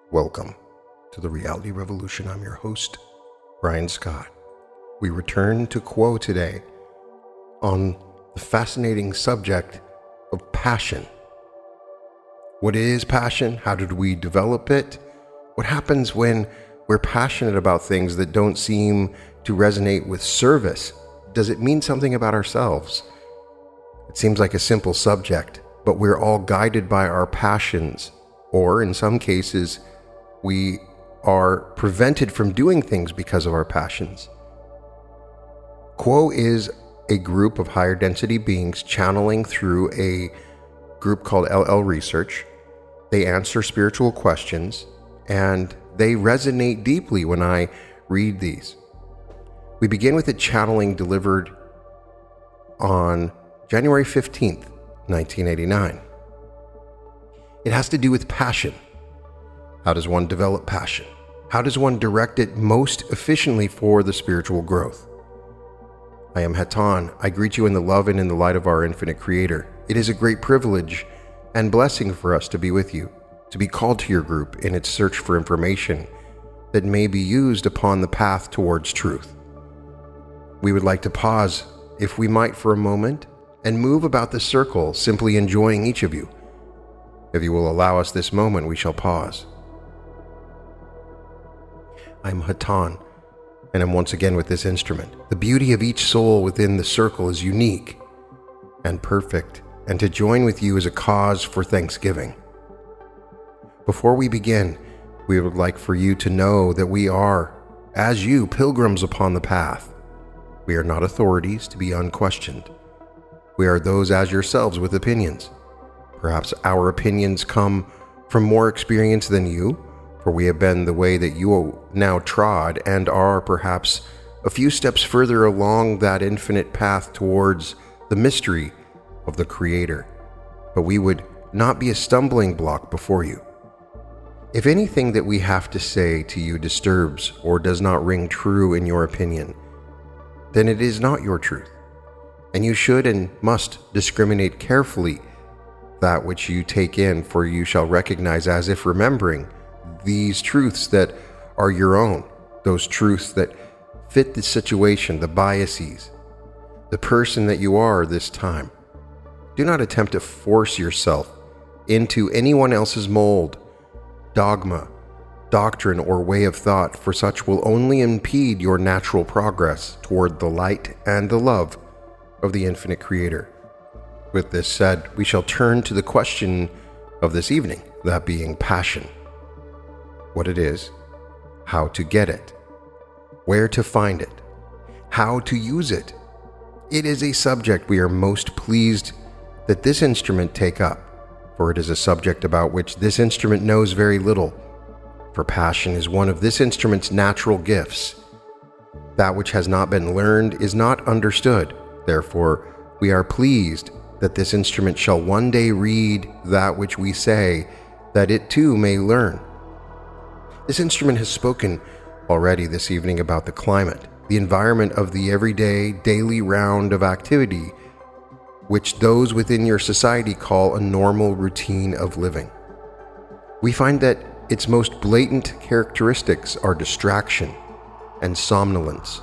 Welcome to the Reality Revolution. I'm your host, Brian Scott. We return to Quo today on the fascinating subject of passion. What is passion? How did we develop it? What happens when we're passionate about things that don't seem to resonate with service? Does it mean something about ourselves? It seems like a simple subject, but we're all guided by our passions, or in some cases, we are prevented from doing things because of our passions. Quo is a group of higher density beings channeling through a group called LL Research. They answer spiritual questions, and they resonate deeply when I read these. We begin with a channeling delivered on January 15th, 1989. It has to do with passion. How does one develop passion? How does one direct it most efficiently for the spiritual growth? I am Hatan. I greet you in the love and in the light of our infinite Creator. It is a great privilege and blessing for us to be with you, to be called to your group in its search for information that may be used upon the path towards truth. We would like to pause, if we might, for a moment and move about the circle, simply enjoying each of you. If you will allow us this moment, we shall pause. I'm Hatan, and I'm once again with this instrument. The beauty of each soul within the circle is unique and perfect, and to join with you is a cause for thanksgiving. Before we begin, we would like for you to know that we are, as you, pilgrims upon the path. We are not authorities to be unquestioned. We are those as yourselves with opinions. Perhaps our opinions come from more experience than you, for we have been the way that you now trod and are perhaps a few steps further along that infinite path towards the mystery of the Creator. But we would not be a stumbling block before you. If anything that we have to say to you disturbs or does not ring true in your opinion, then it is not your truth, and you should and must discriminate carefully that which you take in, for you shall recognize, as if remembering, these truths that are your own, those truths that fit the situation, the biases, the person that you are this time. Do not attempt to force yourself into anyone else's mold, dogma, doctrine, or way of thought, for such will only impede your natural progress toward the light and the love of the infinite Creator. With this said, we shall turn to the question of this evening, that being passion. What it is, how to get it, where to find it, how to use it. It is a subject we are most pleased that this instrument take up, for it is a subject about which this instrument knows very little, for passion is one of this instrument's natural gifts. That which has not been learned is not understood. Therefore, we are pleased that this instrument shall one day read that which we say, that it too may learn. This instrument has spoken already this evening about the climate, the environment of the everyday, daily round of activity, which those within your society call a normal routine of living. We find that its most blatant characteristics are distraction and somnolence.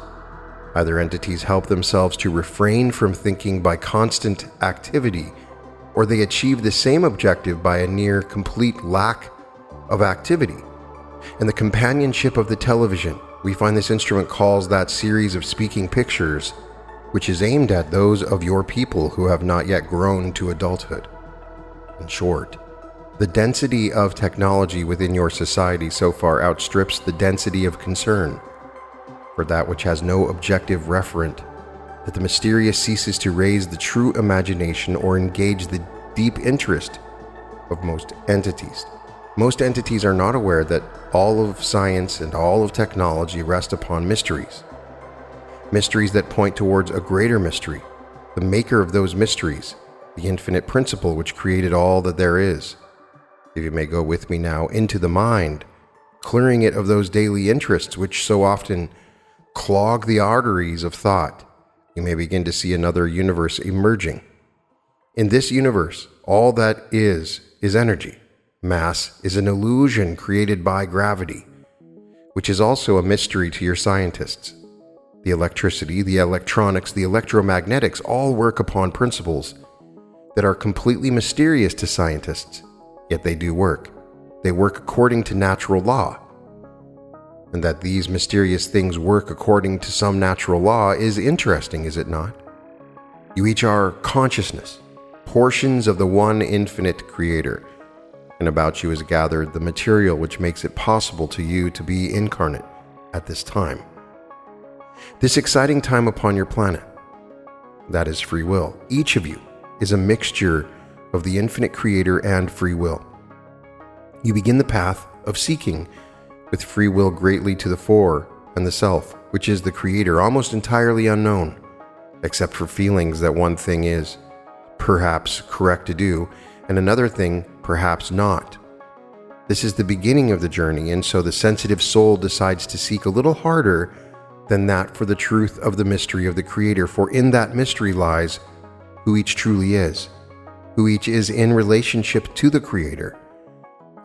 Either entities help themselves to refrain from thinking by constant activity, or they achieve the same objective by a near complete lack of activity. And the companionship of the television, we find this instrument calls that series of speaking pictures, which is aimed at those of your people who have not yet grown to adulthood. In short, the density of technology within your society so far outstrips the density of concern for that which has no objective referent, that the mysterious ceases to raise the true imagination or engage the deep interest of most entities. Most entities are not aware that all of science and all of technology rest upon mysteries. Mysteries that point towards a greater mystery, the maker of those mysteries, the infinite principle which created all that there is. If you may go with me now into the mind, clearing it of those daily interests which so often clog the arteries of thought, you may begin to see another universe emerging. In this universe, all that is energy, Mass is an illusion created by gravity, which is also a mystery to your scientists. The electricity, the electronics, the electromagnetics all work upon principles that are completely mysterious to scientists, yet they do work. They work according to natural law. And that these mysterious things work according to some natural law is interesting, is it not? You each are consciousness, portions of the one infinite Creator, and about you is gathered the material which makes it possible to you to be incarnate at this time. This exciting time upon your planet, that is free will. Each of you is a mixture of the infinite Creator and free will. You begin the path of seeking with free will greatly to the fore and the self, which is the Creator, almost entirely unknown, except for feelings that one thing is perhaps correct to do and another thing perhaps not. This is the beginning of the journey, and so the sensitive soul decides to seek a little harder than that for the truth of the mystery of the Creator, for in that mystery lies who each truly is, who each is in relationship to the Creator,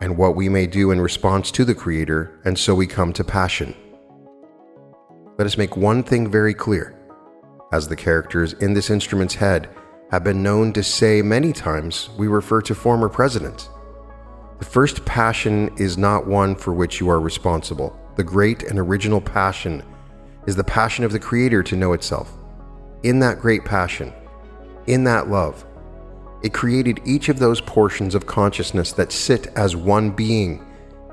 and what we may do in response to the Creator, and so we come to passion. Let us make one thing very clear. As the characters in this instrument's head have been known to say many times, we refer to former presidents. The first passion is not one for which you are responsible. The great and original passion is the passion of the Creator to know itself. In that great passion, in that love, it created each of those portions of consciousness that sit as one being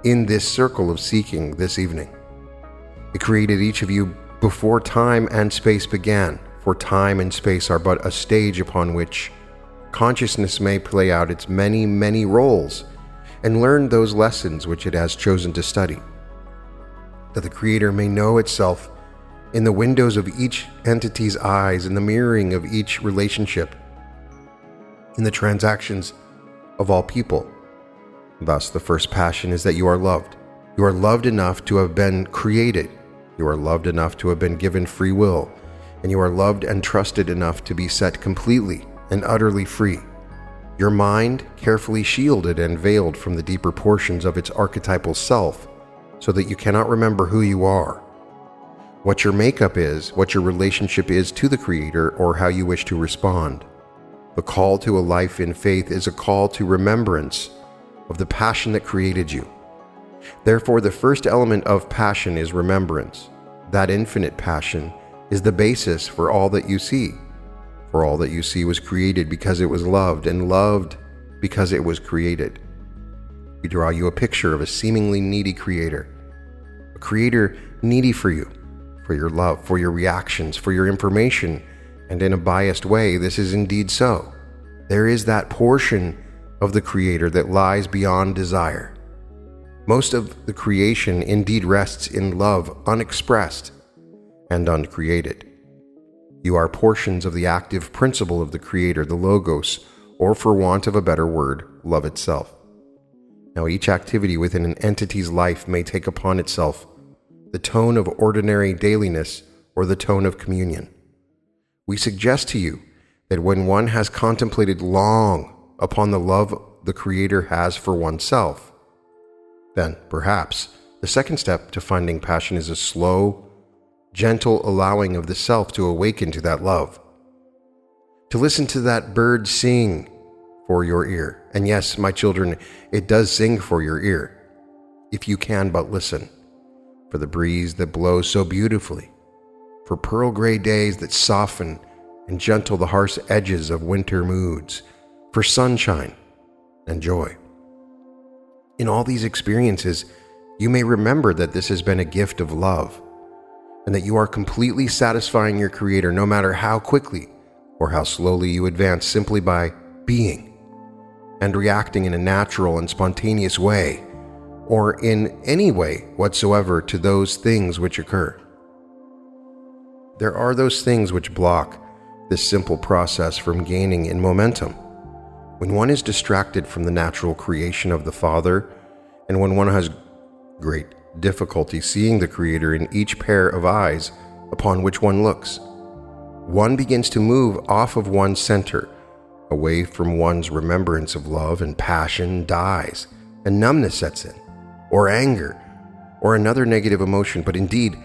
in this circle of seeking this evening. It created each of you before time and space began, for time and space are but a stage upon which consciousness may play out its many, many roles and learn those lessons which it has chosen to study, that the Creator may know itself in the windows of each entity's eyes, in the mirroring of each relationship, in the transactions of all people. Thus, the first passion is that you are loved. You are loved enough to have been created. You are loved enough to have been given free will. And you are loved and trusted enough to be set completely and utterly free. Your mind carefully shielded and veiled from the deeper portions of its archetypal self, so that you cannot remember who you are, what your makeup is, what your relationship is to the Creator, or how you wish to respond. The call to a life in faith is a call to remembrance of the passion that created you. Therefore, the first element of passion is remembrance. That infinite passion is the basis for all that you see. For all that you see was created because it was loved, and loved because it was created. We draw you a picture of a seemingly needy Creator. A Creator needy for you, for your love, for your reactions, for your information, and in a biased way, this is indeed so. There is that portion of the Creator that lies beyond desire. Most of the creation indeed rests in love unexpressed and uncreated. You are portions of the active principle of the Creator, the Logos, or for want of a better word, love itself. Now, each activity within an entity's life may take upon itself the tone of ordinary dailiness or the tone of communion. We suggest to you that when one has contemplated long upon the love the Creator has for oneself, then perhaps the second step to finding passion is a slow, gentle allowing of the self to awaken to that love. To listen to that bird sing for your ear. And yes, my children, it does sing for your ear, if you can but listen. For the breeze that blows so beautifully, for pearl gray days that soften and gentle the harsh edges of winter moods, for sunshine and joy. In all these experiences, you may remember that this has been a gift of love, and that you are completely satisfying your Creator no matter how quickly or how slowly you advance, simply by being and reacting in a natural and spontaneous way, or in any way whatsoever to those things which occur. There are those things which block this simple process from gaining in momentum. When one is distracted from the natural creation of the Father, and when one has great difficulty seeing the Creator in each pair of eyes upon which one looks, one begins to move off of one's center, away from one's remembrance of love, and passion dies, and numbness sets in, or anger, or another negative emotion. But indeed,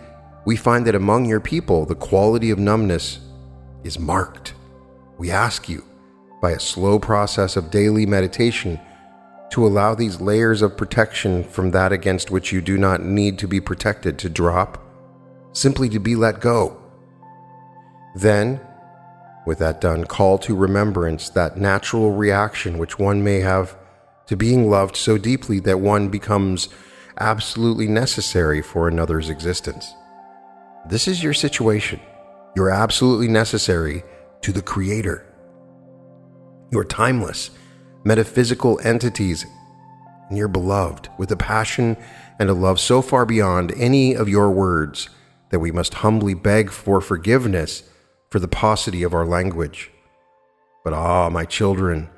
we find that among your people, the quality of numbness is marked. We ask you, by a slow process of daily meditation, to allow these layers of protection from that against which you do not need to be protected to drop, simply to be let go. Then, with that done, call to remembrance that natural reaction which one may have to being loved so deeply that one becomes absolutely necessary for another's existence. This is your situation. You're absolutely necessary to the Creator. You're timeless, metaphysical entities, and you're beloved with a passion and a love so far beyond any of your words that we must humbly beg for forgiveness for the paucity of our language. But my children,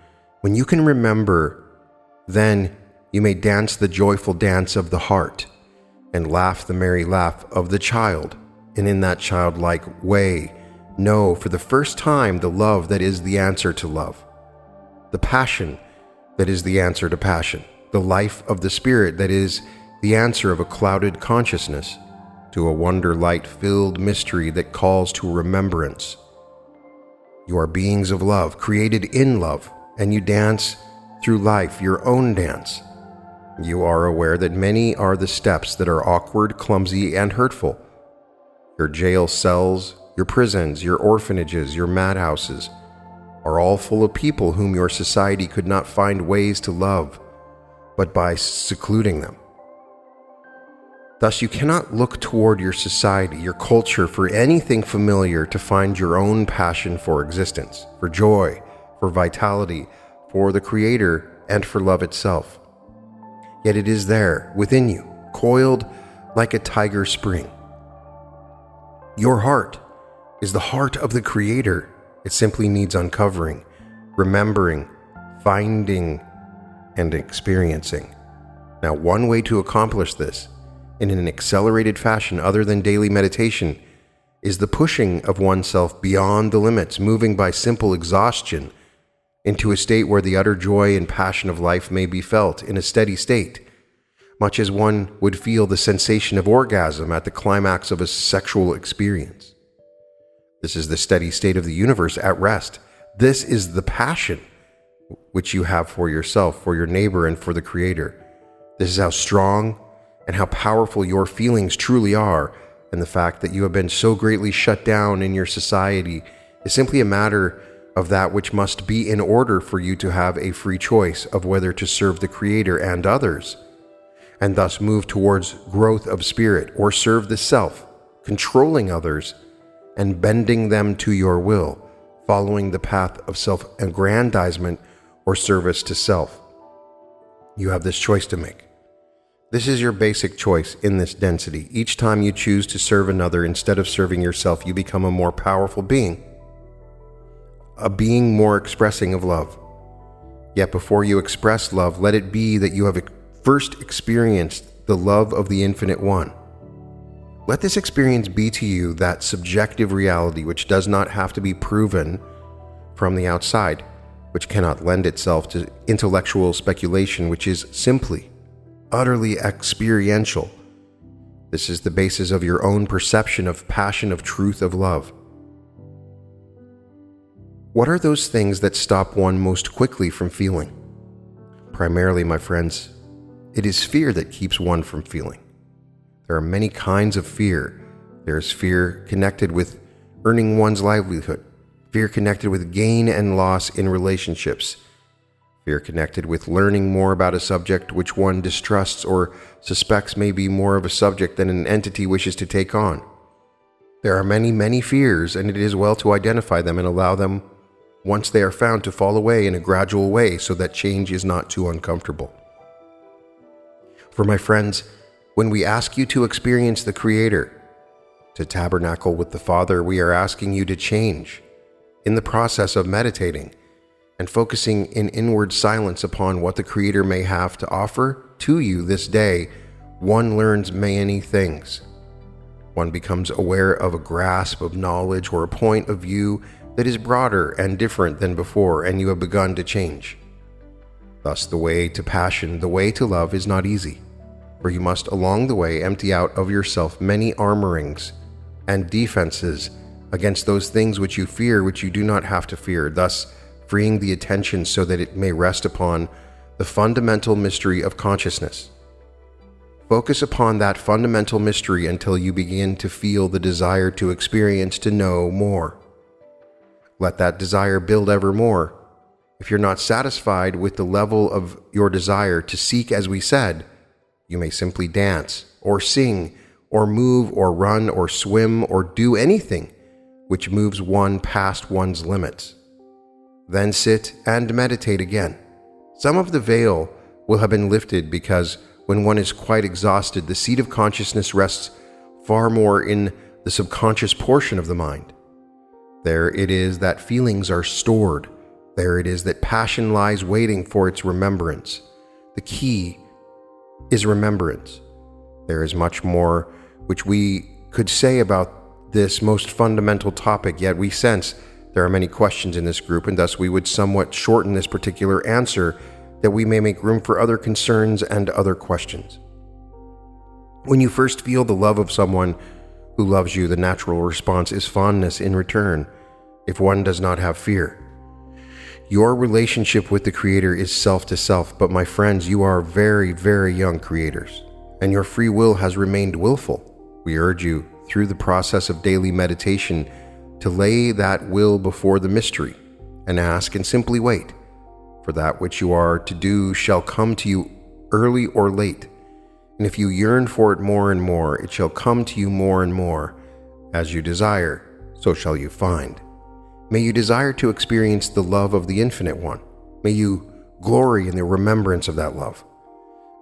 when you can remember, then you may dance the joyful dance of the heart and laugh the merry laugh of the child, and in that childlike way know for the first time the love that is the answer to love, the passion that is the answer to passion, the life of the spirit that is the answer of a clouded consciousness to a wonder-light-filled mystery that calls to remembrance. You are beings of love, created in love, and you dance through life your own dance. You are aware that many are the steps that are awkward, clumsy, and hurtful. Your jail cells, your prisons, your orphanages, your madhouses are all full of people whom your society could not find ways to love, but by secluding them. Thus, you cannot look toward your society, your culture, for anything familiar to find your own passion for existence, for joy, for vitality, for the Creator, and for love itself. Yet it is there, within you, coiled like a tiger spring. Your heart is the heart of the Creator. It simply needs uncovering, remembering, finding, and experiencing. Now, one way to accomplish this in an accelerated fashion other than daily meditation is the pushing of oneself beyond the limits, moving by simple exhaustion into a state where the utter joy and passion of life may be felt in a steady state, much as one would feel the sensation of orgasm at the climax of a sexual experience. This is the steady state of the universe at rest. This is the passion which you have for yourself, for your neighbor, and for the Creator. This is how strong and how powerful your feelings truly are, and the fact that you have been so greatly shut down in your society is simply a matter of that which must be in order for you to have a free choice of whether to serve the Creator and others, and thus move towards growth of spirit, or serve the self, controlling others and bending them to your will, following the path of self-aggrandizement or service to self. You have this choice to make. This is your basic choice in this density. Each time you choose to serve another instead of serving yourself, you become a more powerful being, a being more expressing of love. Yet before you express love, let it be that you have first experienced the love of the Infinite One. Let this experience be to you that subjective reality which does not have to be proven from the outside, which cannot lend itself to intellectual speculation, which is simply utterly experiential. This is the basis of your own perception of passion, of truth, of love. What are those things that stop one most quickly from feeling? Primarily, my friends, it is fear that keeps one from feeling. There are many kinds of fear. There is fear connected with earning one's livelihood, fear connected with gain and loss in relationships, fear connected with learning more about a subject which one distrusts or suspects may be more of a subject than an entity wishes to take on. There are many, many fears, and it is well to identify them and allow them, once they are found, to fall away in a gradual way so that change is not too uncomfortable. For my friends, when we ask you to experience the Creator, to tabernacle with the Father, we are asking you to change in the process of meditating and focusing in inward silence upon what the Creator may have to offer to you this day. One learns many things. One becomes aware of a grasp of knowledge or a point of view that is broader and different than before, and you have begun to change. Thus, the way to passion, the way to love is not easy, for you must along the way empty out of yourself many armorings and defenses against those things which you fear, which you do not have to fear, thus freeing the attention so that it may rest upon the fundamental mystery of consciousness. Focus upon that fundamental mystery until you begin to feel the desire to experience, to know more. Let that desire build ever more. If you're not satisfied with the level of your desire to seek, as we said, you may simply dance or sing or move or run or swim or do anything which moves one past one's limits. Then sit and meditate again. Some of the veil will have been lifted because when one is quite exhausted, the seat of consciousness rests far more in the subconscious portion of the mind. There it is that feelings are stored. There it is that passion lies waiting for its remembrance. The key is remembrance. There is much more which we could say about this most fundamental topic, yet we sense there are many questions in this group, and thus we would somewhat shorten this particular answer that we may make room for other concerns and other questions. When you first feel the love of someone who loves you, the natural response is fondness in return, if one does not have fear. Your relationship with the Creator is self to self, but my friends, you are very, very young creators, and your free will has remained willful. We urge you, through the process of daily meditation, to lay that will before the mystery and ask and simply wait, for that which you are to do shall come to you early or late, and if you yearn for it more and more, it shall come to you more and more. As you desire, so shall you find. May you desire to experience the love of the Infinite One. May you glory in the remembrance of that love.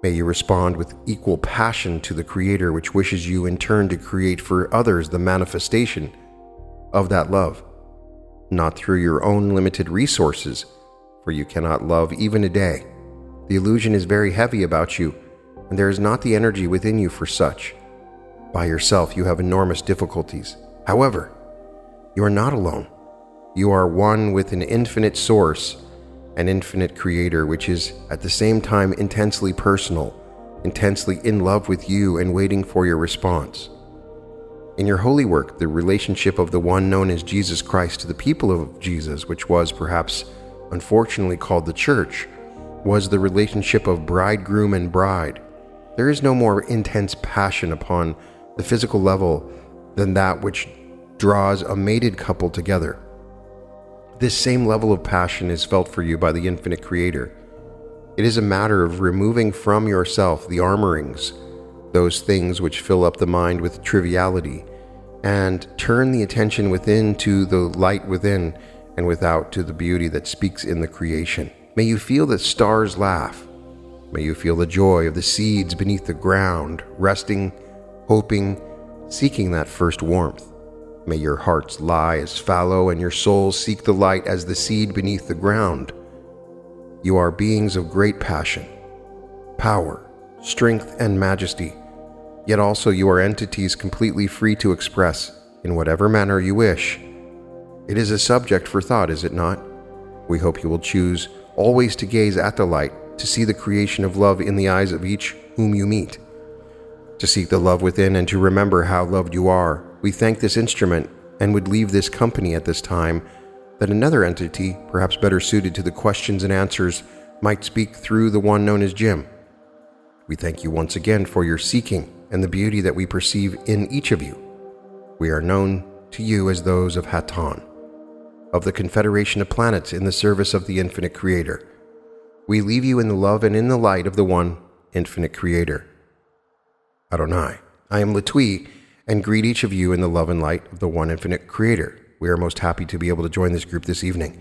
May you respond with equal passion to the Creator, which wishes you in turn to create for others the manifestation of that love, not through your own limited resources, for you cannot love even a day. The illusion is very heavy about you, and there is not the energy within you for such. By yourself, you have enormous difficulties. However, you are not alone. You are one with an infinite source, an infinite Creator, which is at the same time intensely personal, intensely in love with you and waiting for your response. In your holy work, the relationship of the one known as Jesus Christ to the people of Jesus, which was perhaps unfortunately called the Church, was the relationship of bridegroom and bride. There is no more intense passion upon the physical level than that which draws a mated couple together. This same level of passion is felt for you by the infinite Creator. It is a matter of removing from yourself the armorings, those things which fill up the mind with triviality, and turn the attention within to the light within and without to the beauty that speaks in the creation. May you feel the stars laugh. May you feel the joy of the seeds beneath the ground, resting, hoping, seeking that first warmth. May your hearts lie as fallow and your souls seek the light as the seed beneath the ground. You are beings of great passion, power, strength, and majesty. Yet also you are entities completely free to express, in whatever manner you wish. It is a subject for thought, is it not? We hope you will choose always to gaze at the light, to see the creation of love in the eyes of each whom you meet, to seek the love within and to remember how loved you are. We thank this instrument and would leave this company at this time that another entity, perhaps better suited to the questions and answers, might speak through the one known as Jim. We thank you once again for your seeking and the beauty that we perceive in each of you. We are known to you as those of Haton, of the Confederation of Planets in the service of the Infinite Creator. We leave you in the love and in the light of the one Infinite Creator. Adonai. I am Latui, and greet each of you in the love and light of the one Infinite Creator. We are most happy to be able to join this group this evening.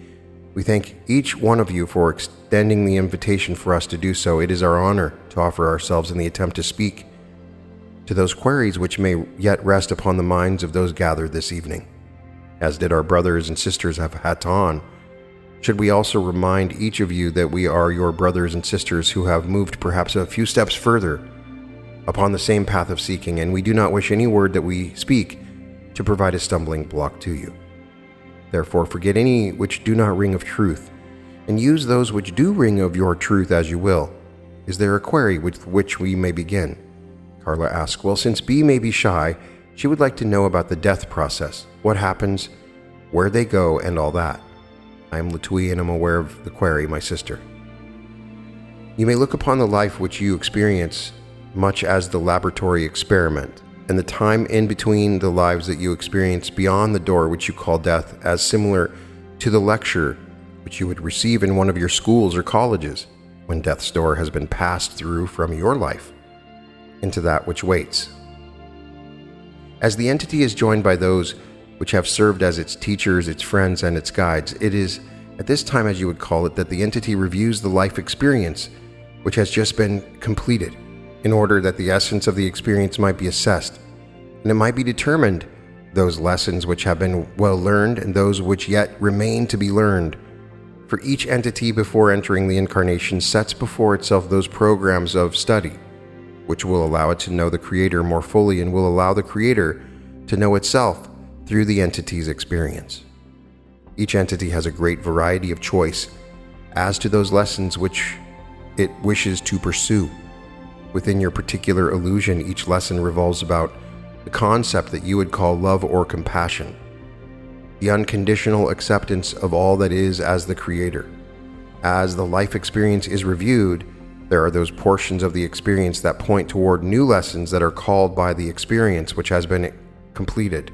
We thank each one of you for extending the invitation for us to do so. It is our honor to offer ourselves in the attempt to speak to those queries which may yet rest upon the minds of those gathered this evening. As did our brothers and sisters of Haton, should we also remind each of you that we are your brothers and sisters who have moved perhaps a few steps further upon the same path of seeking, and we do not wish any word that we speak to provide a stumbling block to you. Therefore, forget any which do not ring of truth, and use those which do ring of your truth as you will. Is there a query with which we may begin? Carla asks, well, since B may be shy, she would like to know about the death process, what happens, where they go, and all that. I am Latui and am aware of the query, my sister. You may look upon the life which you experience much as the laboratory experiment, and the time in between the lives that you experience beyond the door which you call death as similar to the lecture which you would receive in one of your schools or colleges when death's door has been passed through from your life into that which waits. As the entity is joined by those which have served as its teachers, its friends, and its guides, it is at this time, as you would call it, that the entity reviews the life experience which has just been completed in order that the essence of the experience might be assessed, and it might be determined those lessons which have been well learned and those which yet remain to be learned. For each entity before entering the incarnation sets before itself those programs of study which will allow it to know the Creator more fully and will allow the Creator to know itself through the entity's experience. Each entity has a great variety of choice as to those lessons which it wishes to pursue. Within your particular illusion, each lesson revolves about the concept that you would call love or compassion, the unconditional acceptance of all that is as the Creator. As the life experience is reviewed, there are those portions of the experience that point toward new lessons that are called by the experience which has been completed.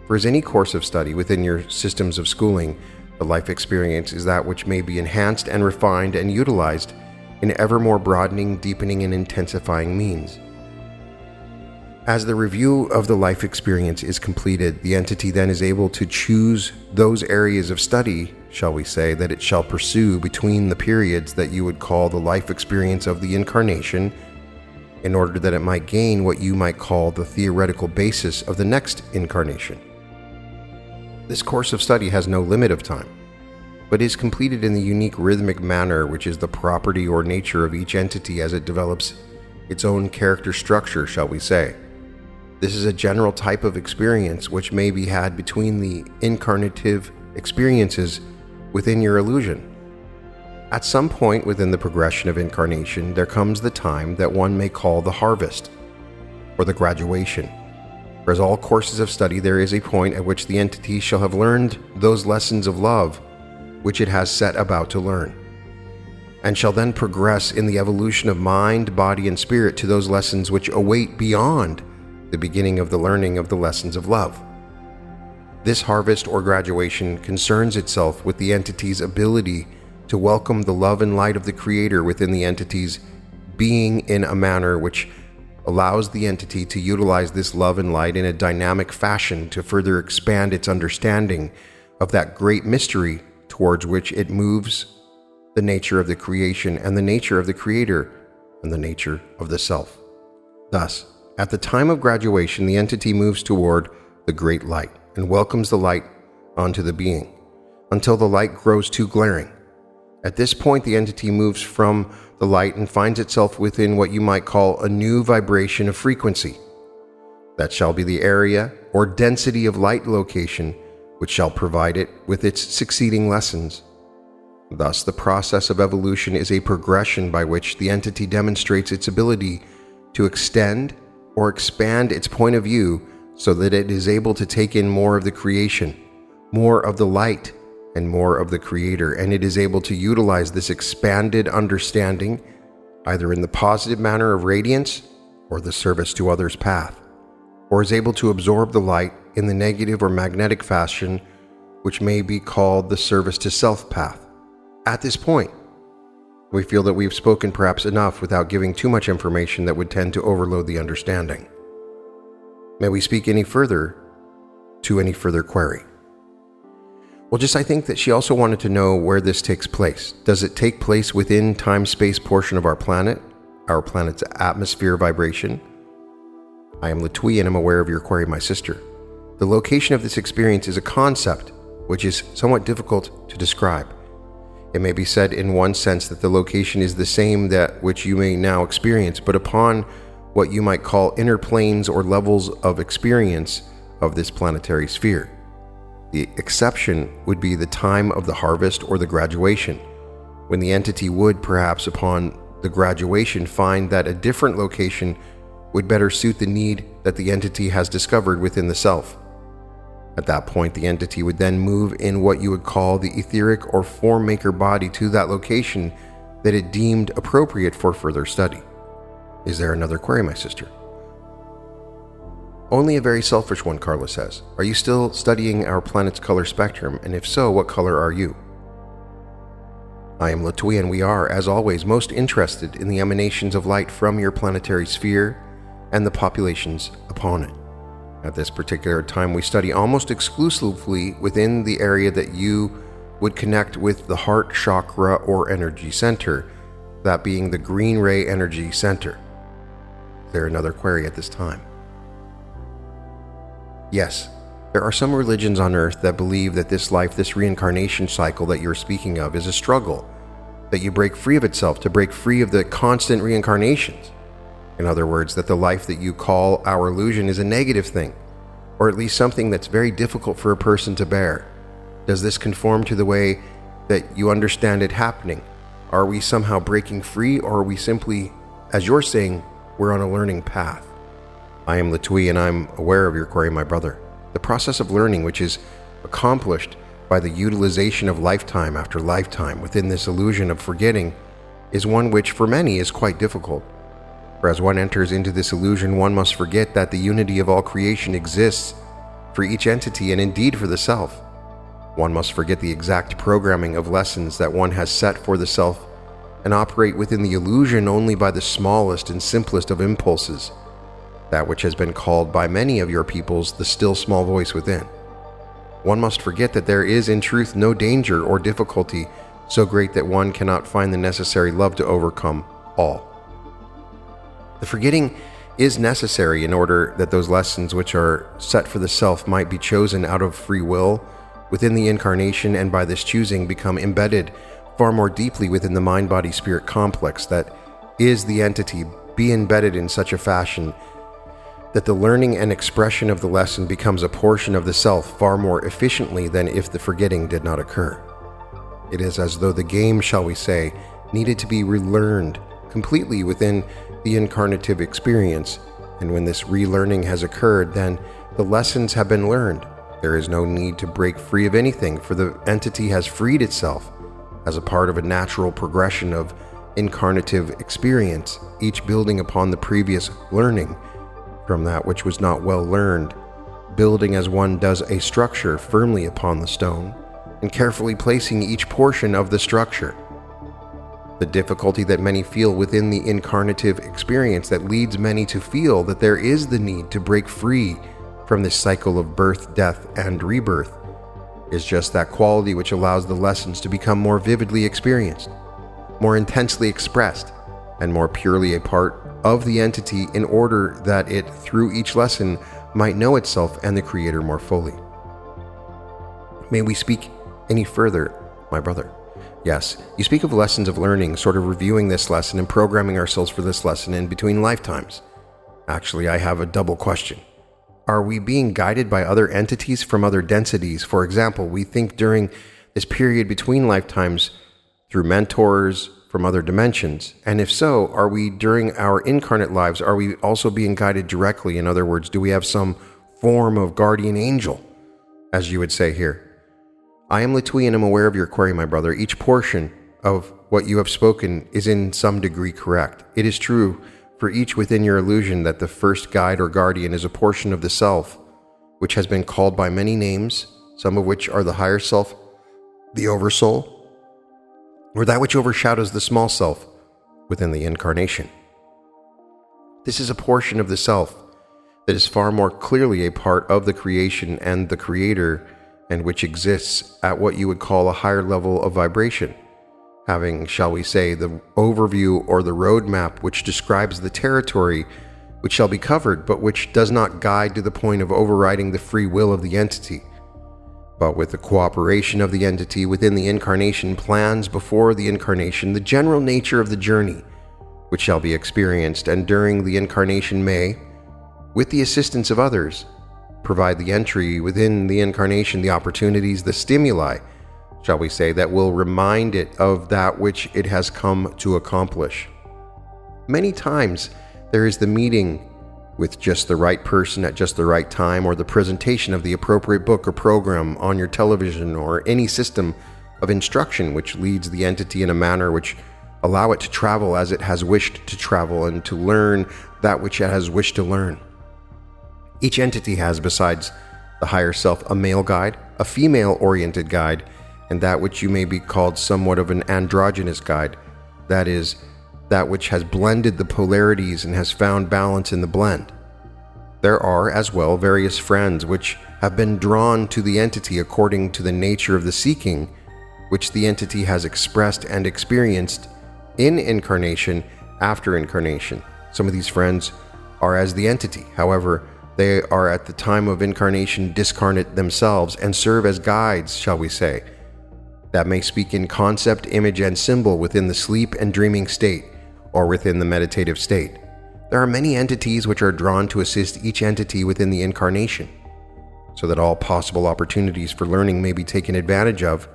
For as any course of study within your systems of schooling, the life experience is that which may be enhanced and refined and utilized in ever more broadening, deepening, and intensifying means. As the review of the life experience is completed, the entity then is able to choose those areas of study, shall we say, that it shall pursue between the periods that you would call the life experience of the incarnation, in order that it might gain what you might call the theoretical basis of the next incarnation. This course of study has no limit of time, but is completed in the unique rhythmic manner which is the property or nature of each entity as it develops its own character structure, shall we say. This is a general type of experience which may be had between the incarnative experiences within your illusion. At some point within the progression of incarnation, there comes the time that one may call the harvest, or the graduation. For as all courses of study, there is a point at which the entity shall have learned those lessons of love which it has set about to learn, and shall then progress in the evolution of mind, body, and spirit to those lessons which await beyond the beginning of the learning of the lessons of love. This harvest or graduation concerns itself with the entity's ability to welcome the love and light of the Creator within the entity's being in a manner which allows the entity to utilize this love and light in a dynamic fashion to further expand its understanding of that great mystery towards which it moves, the nature of the creation and the nature of the Creator and the nature of the Self. Thus, at the time of graduation, the entity moves toward the great light and welcomes the light onto the being until the light grows too glaring. At this point, the entity moves from the light and finds itself within what you might call a new vibration of frequency. That shall be the area or density of light location which shall provide it with its succeeding lessons. Thus, the process of evolution is a progression by which the entity demonstrates its ability to extend or expand its point of view so that it is able to take in more of the creation, more of the light, and more of the Creator, and it is able to utilize this expanded understanding either in the positive manner of radiance or the service to others' path, or is able to absorb the light in the negative or magnetic fashion which may be called the service to self path. At this point, we feel that we've spoken perhaps enough without giving too much information that would tend to overload the understanding. May we speak any further to any further query? Well, I think that she also wanted to know where this takes place. Does it take place within time-space portion of our planet's atmosphere vibration? I am Latui and am aware of your query, my sister. The location of this experience is a concept which is somewhat difficult to describe. It may be said in one sense that the location is the same that which you may now experience, but upon what you might call inner planes or levels of experience of this planetary sphere. The exception would be the time of the harvest or the graduation, when the entity would, perhaps upon the graduation, find that a different location would better suit the need that the entity has discovered within the self. At that point, the entity would then move in what you would call the etheric or form maker body to that location that it deemed appropriate for further study. Is there another query, my sister? Only a very selfish one, Carla says. Are you still studying our planet's color spectrum, and if so, what color are you? I am Latui, and we are, as always, most interested in the emanations of light from your planetary sphere and the populations upon it. At this particular time, we study almost exclusively within the area that you would connect with the heart chakra or energy center, that being the green ray energy center. Is there another query at this time? Yes, there are some religions on Earth that believe that this life, this reincarnation cycle that you're speaking of, is a struggle, that you break free of itself to break free of the constant reincarnations. In other words, that the life that you call our illusion is a negative thing, or at least something that's very difficult for a person to bear. Does this conform to the way that you understand it happening? Are we somehow breaking free, or are we simply, as you're saying, we're on a learning path? I am Latui, and I'm aware of your query, my brother. The process of learning, which is accomplished by the utilization of lifetime after lifetime within this illusion of forgetting, is one which for many is quite difficult. For as one enters into this illusion, one must forget that the unity of all creation exists for each entity and indeed for the self. One must forget the exact programming of lessons that one has set for the self and operate within the illusion only by the smallest and simplest of impulses, that which has been called by many of your peoples the still small voice within. One must forget that there is in truth no danger or difficulty so great that one cannot find the necessary love to overcome all. The forgetting is necessary in order that those lessons which are set for the self might be chosen out of free will within the incarnation, and by this choosing become embedded far more deeply within the mind-body-spirit complex that is the entity, be embedded in such a fashion that the learning and expression of the lesson becomes a portion of the self far more efficiently than if the forgetting did not occur. It is as though the game, shall we say, needed to be relearned completely within the incarnative experience, and when this relearning has occurred, then the lessons have been learned. There is no need to break free of anything, for the entity has freed itself as a part of a natural progression of incarnative experience, each building upon the previous learning from that which was not well learned, building as one does a structure firmly upon the stone, and carefully placing each portion of the structure. The difficulty that many feel within the incarnative experience that leads many to feel that there is the need to break free from this cycle of birth, death, and rebirth is just that quality which allows the lessons to become more vividly experienced, more intensely expressed, and more purely a part of the entity in order that it, through each lesson, might know itself and the Creator more fully. May we speak any further, my brother? Yes, you speak of lessons of learning, sort of reviewing this lesson and programming ourselves for this lesson in between lifetimes. Actually, I have a double question. Are we being guided by other entities from other densities? For example, we think during this period between lifetimes through mentors from other dimensions. And if so, are we, during our incarnate lives, are we also being guided directly? In other words, do we have some form of guardian angel, as you would say here? I am Latui, and am aware of your query, my brother. Each portion of what you have spoken is in some degree correct. It is true for each within your illusion that the first guide or guardian is a portion of the self, which has been called by many names, some of which are the higher self, the oversoul, or that which overshadows the small self within the incarnation. This is a portion of the self that is far more clearly a part of the creation and the Creator, and which exists at what you would call a higher level of vibration, having, shall we say, the overview or the roadmap which describes the territory which shall be covered, but which does not guide to the point of overriding the free will of the entity, but with the cooperation of the entity within the incarnation plans before the incarnation the general nature of the journey which shall be experienced, and during the incarnation may, with the assistance of others, provide the entry within the incarnation, the opportunities, the stimuli, shall we say, that will remind it of that which it has come to accomplish. Many times there is the meeting with just the right person at just the right time, or the presentation of the appropriate book or program on your television, or any system of instruction which leads the entity in a manner which allow it to travel as it has wished to travel and to learn that which it has wished to learn. Each entity has, besides the higher self, a male guide, a female-oriented guide, and that which you may be called somewhat of an androgynous guide, that is, that which has blended the polarities and has found balance in the blend. There are, as well, various friends which have been drawn to the entity according to the nature of the seeking which the entity has expressed and experienced in incarnation after incarnation. Some of these friends are as the entity. However, they are at the time of incarnation discarnate themselves and serve as guides, shall we say, that may speak in concept, image, and symbol within the sleep and dreaming state, or within the meditative state. There are many entities which are drawn to assist each entity within the incarnation, so that all possible opportunities for learning may be taken advantage of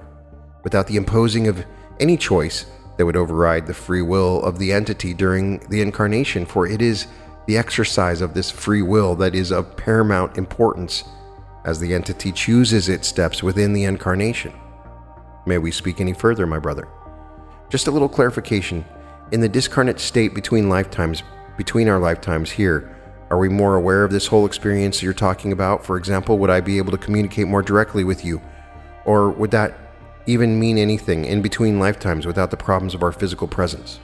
without the imposing of any choice that would override the free will of the entity during the incarnation, for it is the exercise of this free will that is of paramount importance as the entity chooses its steps within the incarnation. May we speak any further, my brother? Just a little clarification. In the discarnate state between our lifetimes here, are we more aware of this whole experience you're talking about? For example, would I be able to communicate more directly with you? Or would that even mean anything in between lifetimes without the problems of our physical presence?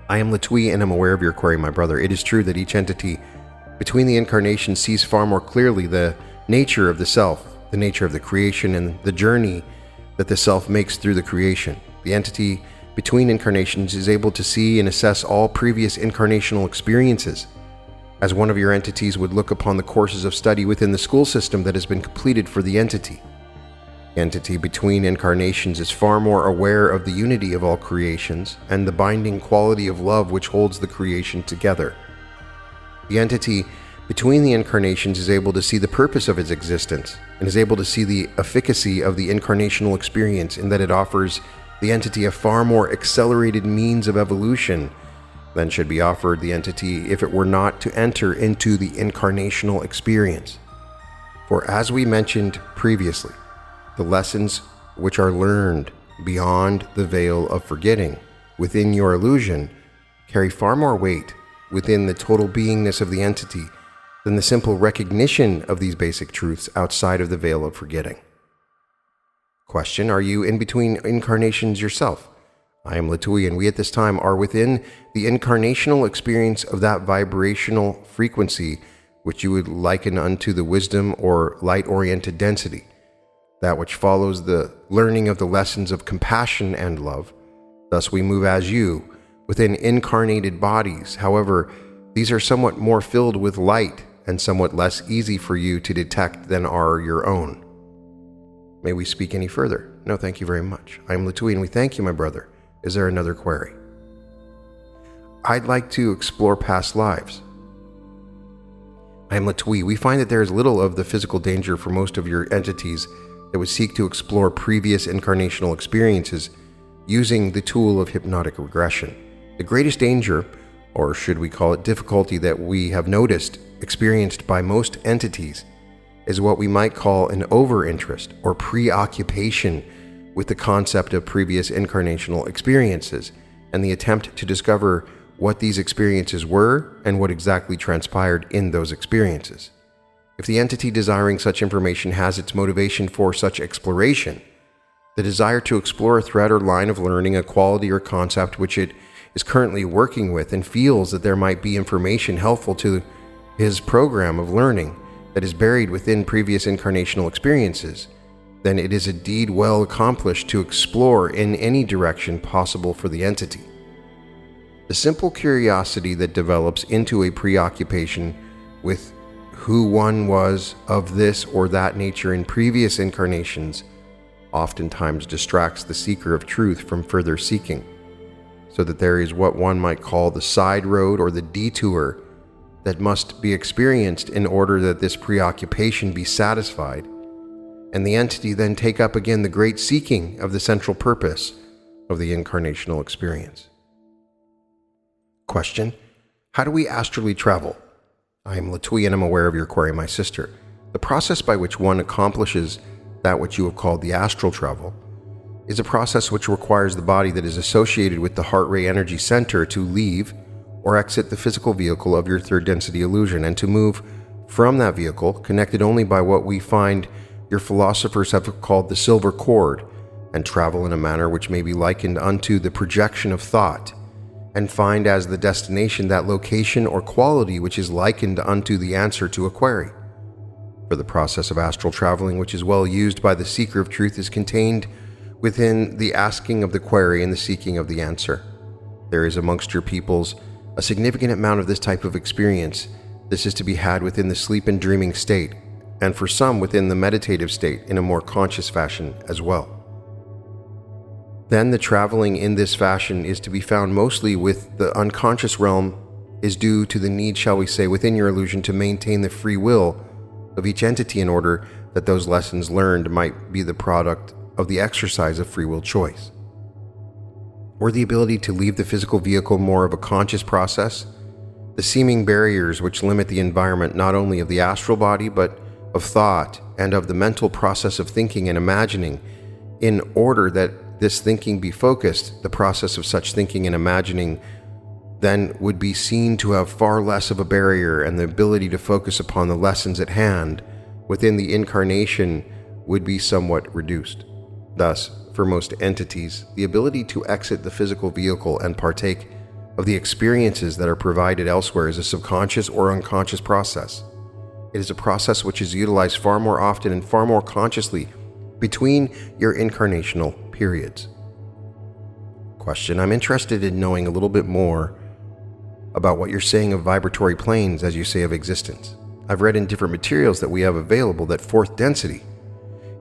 I am Latui and am aware of your query, my brother. It is true that each entity between the incarnations sees far more clearly the nature of the self, the nature of the creation, and the journey that the self makes through the creation. The entity between incarnations is able to see and assess all previous incarnational experiences, as one of your entities would look upon the courses of study within the school system that has been completed for the entity. The entity between incarnations is far more aware of the unity of all creations and the binding quality of love which holds the creation together. The entity between the incarnations is able to see the purpose of its existence and is able to see the efficacy of the incarnational experience in that it offers the entity a far more accelerated means of evolution than should be offered the entity if it were not to enter into the incarnational experience. For as we mentioned previously, the lessons which are learned beyond the veil of forgetting within your illusion carry far more weight within the total beingness of the entity than the simple recognition of these basic truths outside of the veil of forgetting. Question: are you in between incarnations yourself? I am Latui, and we at this time are within the incarnational experience of that vibrational frequency which you would liken unto the wisdom or light-oriented density, that which follows the learning of the lessons of compassion and love. Thus we move as you within incarnated bodies. However, these are somewhat more filled with light and somewhat less easy for you to detect than are your own. May we speak any further? No, thank you very much. I am Latui, and we thank you, my brother. Is there another query? I'd like to explore past lives. I am Latui. We find that there is little of the physical danger for most of your entities that would seek to explore previous incarnational experiences using the tool of hypnotic regression. The greatest danger, or should we call it difficulty, that we have noticed experienced by most entities is what we might call an overinterest or preoccupation with the concept of previous incarnational experiences and the attempt to discover what these experiences were and what exactly transpired in those experiences. If the entity desiring such information has its motivation for such exploration, the desire to explore a thread or line of learning, a quality or concept which it is currently working with, and feels that there might be information helpful to his program of learning that is buried within previous incarnational experiences, then it is a deed well accomplished to explore in any direction possible for the entity. The simple curiosity that develops into a preoccupation with who one was of this or that nature in previous incarnations oftentimes distracts the seeker of truth from further seeking, so that there is what one might call the side road or the detour that must be experienced in order that this preoccupation be satisfied, and the entity then take up again the great seeking of the central purpose of the incarnational experience. Question: how do we astrally travel? I am Latui and I'm aware of your query, my sister. The process by which one accomplishes that which you have called the astral travel is a process which requires the body that is associated with the heart ray energy center to leave or exit the physical vehicle of your third density illusion and to move from that vehicle, connected only by what we find your philosophers have called the silver cord, and travel in a manner which may be likened unto the projection of thought, and find as the destination that location or quality which is likened unto the answer to a query. For the process of astral traveling, which is well used by the seeker of truth, is contained within the asking of the query and the seeking of the answer. There is amongst your peoples a significant amount of this type of experience. This is to be had within the sleep and dreaming state, and for some within the meditative state in a more conscious fashion as well. Then the traveling in this fashion is to be found mostly with the unconscious realm is due to the need, shall we say, within your illusion to maintain the free will of each entity in order that those lessons learned might be the product of the exercise of free will choice. Were the ability to leave the physical vehicle more of a conscious process, the seeming barriers which limit the environment not only of the astral body but of thought and of the mental process of thinking and imagining, in order that this thinking be focused, the process of such thinking and imagining then would be seen to have far less of a barrier, and the ability to focus upon the lessons at hand within the incarnation would be somewhat reduced. Thus, for most entities, the ability to exit the physical vehicle and partake of the experiences that are provided elsewhere is a subconscious or unconscious process. It is a process which is utilized far more often and far more consciously between your incarnational periods. Question: I'm interested in knowing a little bit more about what you're saying of vibratory planes as you say of existence. I've read in different materials that we have available that fourth density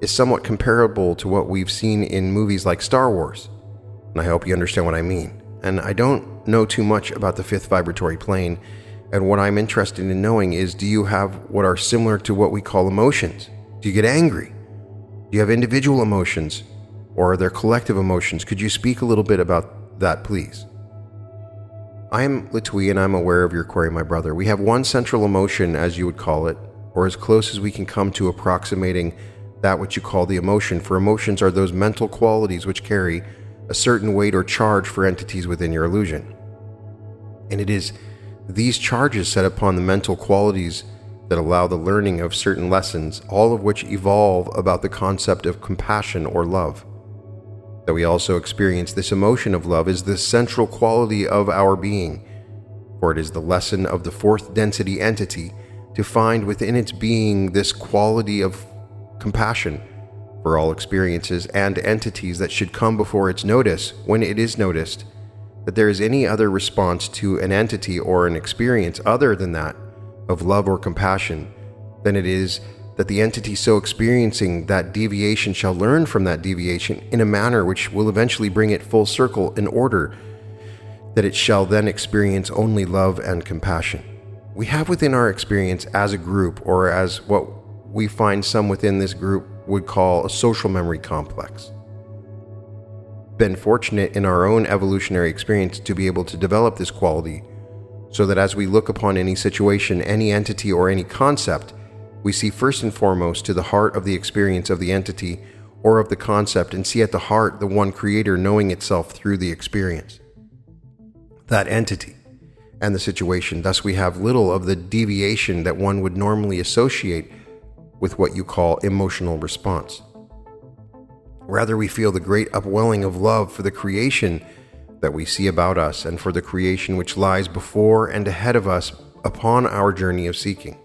is somewhat comparable to what we've seen in movies like Star Wars, and I hope you understand what I mean. And I don't know too much about the fifth vibratory plane, and what I'm interested in knowing is, do you have what are similar to what we call emotions? Do you get angry? Do you have individual emotions, or are there collective emotions? Could you speak a little bit about that, please? I am Latui and I'm aware of your query, my brother. We have one central emotion, as you would call it, or as close as we can come to approximating that which you call the emotion, for emotions are those mental qualities which carry a certain weight or charge for entities within your illusion. And it is these charges set upon the mental qualities that allow the learning of certain lessons, all of which evolve about the concept of compassion or love. That we also experience this emotion of love is the central quality of our being, for it is the lesson of the fourth density entity to find within its being this quality of compassion for all experiences and entities that should come before its notice when it is noticed that there is any other response to an entity or an experience other than that of love or compassion, then it is that the entity so experiencing that deviation shall learn from that deviation in a manner which will eventually bring it full circle in order that it shall then experience only love and compassion. We have within our experience as a group, or as what we find some within this group would call a social memory complex, been fortunate in our own evolutionary experience to be able to develop this quality, so that as we look upon any situation, any entity, or any concept, we see first and foremost to the heart of the experience of the entity or of the concept, and see at the heart the one creator knowing itself through the experience, that entity and the situation. Thus we have little of the deviation that one would normally associate with what you call emotional response. Rather, we feel the great upwelling of love for the creation that we see about us and for the creation which lies before and ahead of us upon our journey of seeking.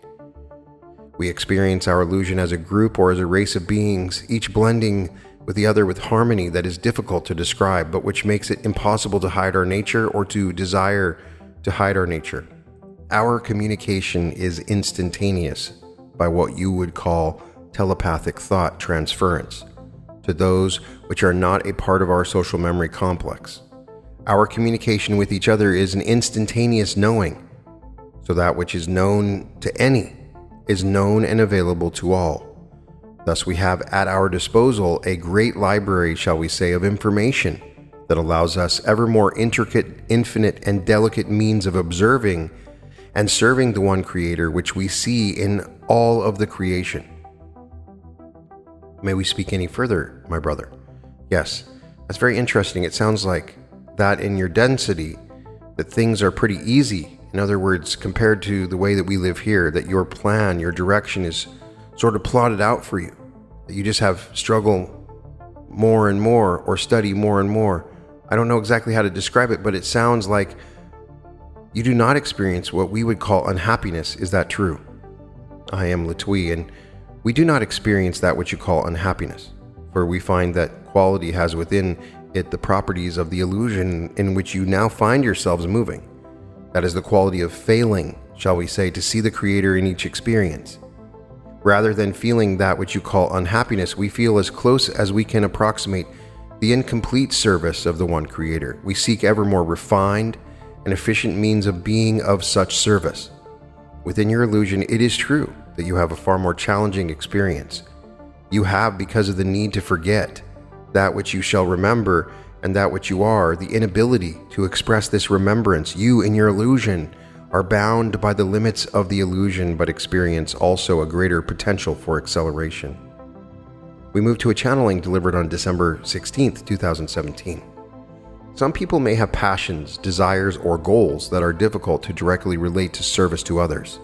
We experience our illusion as a group or as a race of beings, each blending with the other with harmony that is difficult to describe, but which makes it impossible to hide our nature or to desire to hide our nature. Our communication is instantaneous by what you would call telepathic thought transference to those which are not a part of our social memory complex. Our communication with each other is an instantaneous knowing, So that which is known to any is known and available to all. Thus we have at our disposal a great library, shall we say, of information that allows us ever more intricate, infinite, and delicate means of observing and serving the one Creator which we see in all of the creation. May we speak any further, my brother? Yes, that's very interesting. It sounds like that in your density, that things are pretty easy. In other words, compared to the way that we live here, that your plan, your direction is sort of plotted out for you. That you just have struggle more and more or study more and more. I don't know exactly how to describe it, but it sounds like you do not experience what we would call unhappiness. Is that true? I am Latwii, and we do not experience that which you call unhappiness, for we find that quality has within it the properties of the illusion in which you now find yourselves moving. That is the quality of failing, shall we say, to see the Creator in each experience. Rather than feeling that which you call unhappiness, we feel as close as we can approximate the incomplete service of the one Creator. We seek ever more refined and efficient means of being of such service. Within your illusion, it is true that you have a far more challenging experience. You have, because of the need to forget that which you shall remember and that which you are, the inability to express this remembrance. You, in your illusion, are bound by the limits of the illusion, but experience also a greater potential for acceleration. We move to a channeling delivered on December 16th, 2017. Some people may have passions, desires, or goals that are difficult to directly relate to service to others.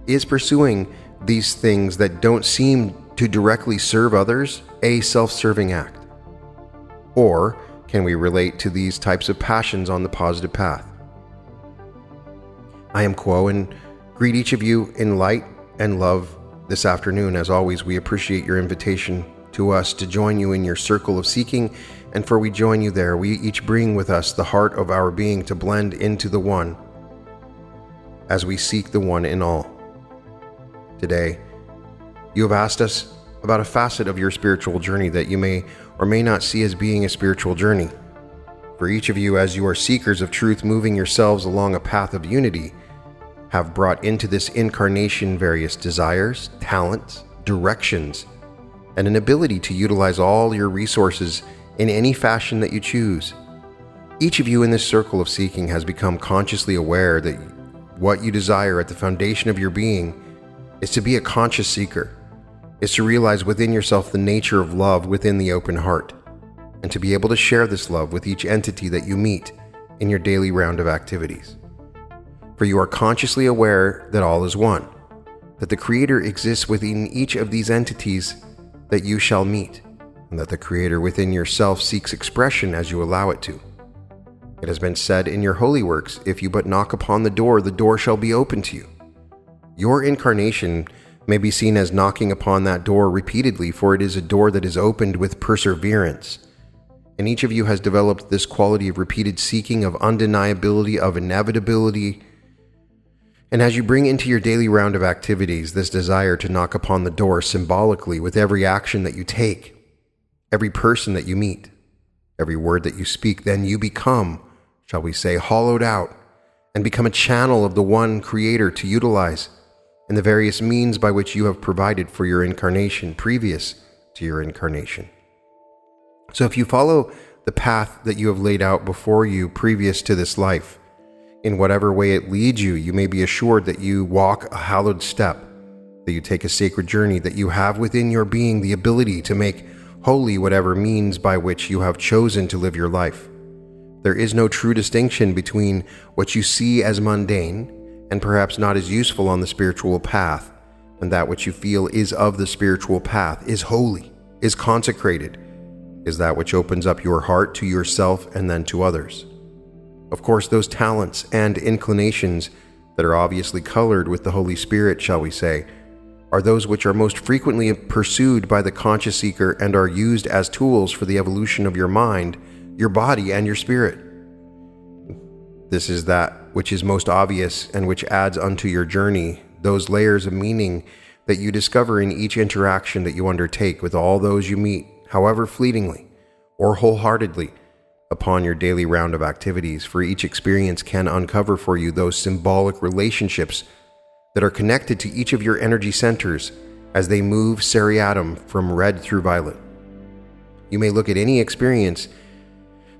Is pursuing these things that don't seem to directly serve others a self-serving act? Or can we relate to these types of passions on the positive path? I am Quo and greet each of you in light and love this afternoon. As always, we appreciate your invitation to us to join you in your circle of seeking, and for we join you there, we each bring with us the heart of our being to blend into the one as we seek the one in all. Today, you have asked us about a facet of your spiritual journey that you may or may not see as being a spiritual journey. For each of you, as you are seekers of truth, moving yourselves along a path of unity, have brought into this incarnation various desires, talents, directions, and an ability to utilize all your resources in any fashion that you choose. Each of you in this circle of seeking has become consciously aware that what you desire at the foundation of your being is to be a conscious seeker, is to realize within yourself the nature of love within the open heart, and to be able to share this love with each entity that you meet in your daily round of activities. For you are consciously aware that all is one, that the Creator exists within each of these entities that you shall meet, and that the Creator within yourself seeks expression as you allow it to. It has been said in your holy works, if you but knock upon the door shall be open to you. Your incarnation may be seen as knocking upon that door repeatedly, for it is a door that is opened with perseverance. And each of you has developed this quality of repeated seeking, of undeniability, of inevitability. And as you bring into your daily round of activities this desire to knock upon the door symbolically with every action that you take, every person that you meet, every word that you speak, then you become, shall we say, hollowed out and become a channel of the one Creator to utilize in the various means by which you have provided for your incarnation previous to your incarnation. So if you follow the path that you have laid out before you previous to this life, in whatever way it leads you, you may be assured that you walk a hallowed step, that you take a sacred journey, that you have within your being the ability to make holy whatever means by which you have chosen to live your life. There is no true distinction between what you see as mundane and perhaps not as useful on the spiritual path, and that which you feel is of the spiritual path, is holy, is consecrated, is that which opens up your heart to yourself and then to others. Of course, those talents and inclinations that are obviously colored with the Holy Spirit, shall we say, are those which are most frequently pursued by the conscious seeker and are used as tools for the evolution of your mind, your body, and your spirit. This is that which is most obvious and which adds unto your journey those layers of meaning that you discover in each interaction that you undertake with all those you meet, however fleetingly or wholeheartedly, upon your daily round of activities, for each experience can uncover for you those symbolic relationships that are connected to each of your energy centers as they move seriatim from red through violet. You may look at any experience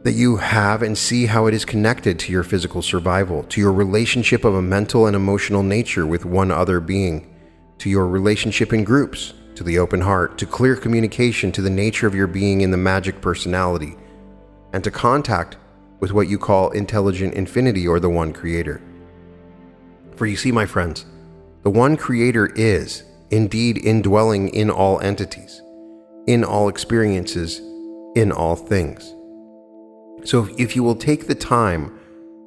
that you have and see how it is connected to your physical survival, to your relationship of a mental and emotional nature with one other being, to your relationship in groups, to the open heart, to clear communication, to the nature of your being in the magic personality, and to contact with what you call intelligent infinity or the one creator. For you see, my friends, the one creator is indeed indwelling in all entities, in all experiences, in all things. So if you will take the time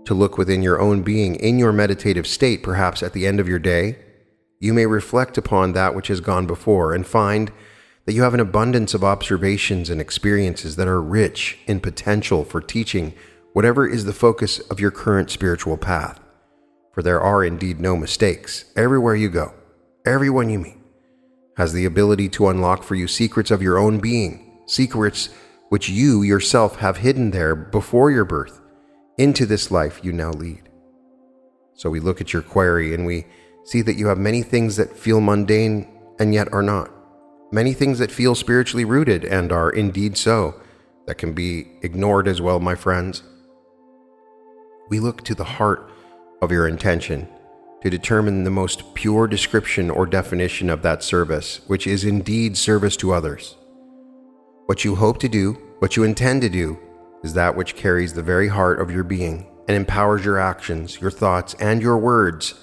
to look within your own being in your meditative state, perhaps at the end of your day, you may reflect upon that which has gone before and find that you have an abundance of observations and experiences that are rich in potential for teaching whatever is the focus of your current spiritual path. For there are indeed no mistakes. Everywhere you go, everyone you meet has the ability to unlock for you secrets of your own being, secrets which you yourself have hidden there before your birth into this life you now lead. So we look at your query and we see that you have many things that feel mundane and yet are not. Many things that feel spiritually rooted and are indeed so, that can be ignored as well, my friends. We look to the heart of your intention to determine the most pure description or definition of that service, which is indeed service to others. What you hope to do, what you intend to do, is that which carries the very heart of your being and empowers your actions, your thoughts, and your words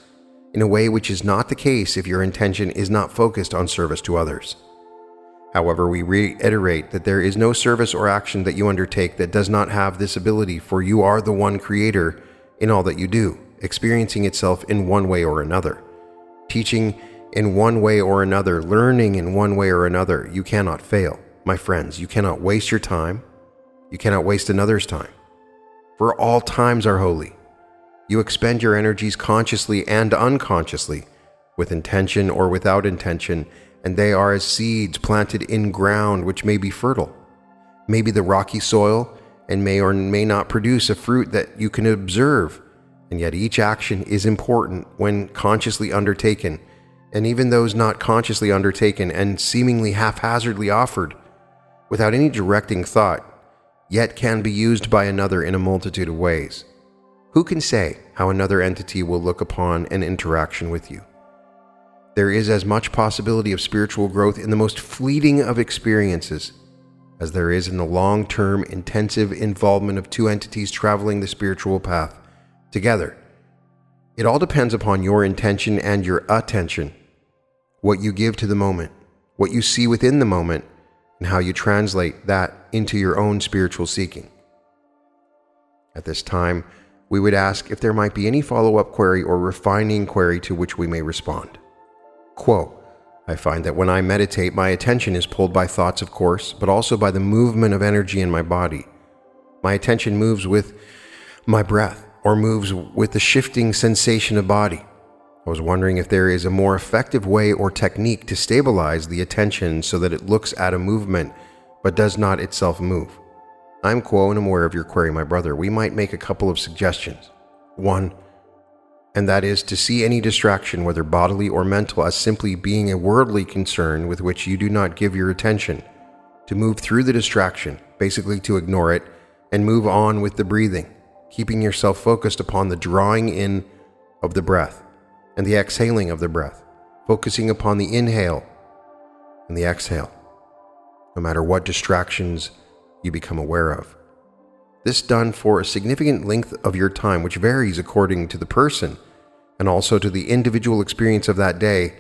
in a way which is not the case if your intention is not focused on service to others. However, we reiterate that there is no service or action that you undertake that does not have this ability, for you are the one creator in all that you do, experiencing itself in one way or another, teaching in one way or another, learning in one way or another. You cannot fail. My friends, you cannot waste your time. You cannot waste another's time. For all times are holy. You expend your energies consciously and unconsciously, with intention or without intention, and they are as seeds planted in ground which may be fertile, may be the rocky soil, and may or may not produce a fruit that you can observe. And yet each action is important when consciously undertaken, and even those not consciously undertaken and seemingly haphazardly offered, without any directing thought, yet can be used by another in a multitude of ways. Who can say how another entity will look upon an interaction with you? There is as much possibility of spiritual growth in the most fleeting of experiences as there is in the long-term, intensive involvement of two entities traveling the spiritual path together. It all depends upon your intention and your attention, what you give to the moment, what you see within the moment, and how you translate that into your own spiritual seeking. At this time, we would ask if there might be any follow-up query or refining query to which we may respond. Quote, I find that when I meditate, my attention is pulled by thoughts, of course, but also by the movement of energy in my body. My attention moves with my breath, or moves with the shifting sensation of body. I was wondering if there is a more effective way or technique to stabilize the attention so that it looks at a movement but does not itself move. I'm Quo and I'm aware of your query, my brother. We might make a couple of suggestions. One, and that is to see any distraction, whether bodily or mental, as simply being a worldly concern with which you do not give your attention, to move through the distraction, basically to ignore it, and move on with the breathing, keeping yourself focused upon the drawing in of the breath and the exhaling of the breath, focusing upon the inhale and the exhale, no matter what distractions you become aware of. This done for a significant length of your time, which varies according to the person and also to the individual experience of that day,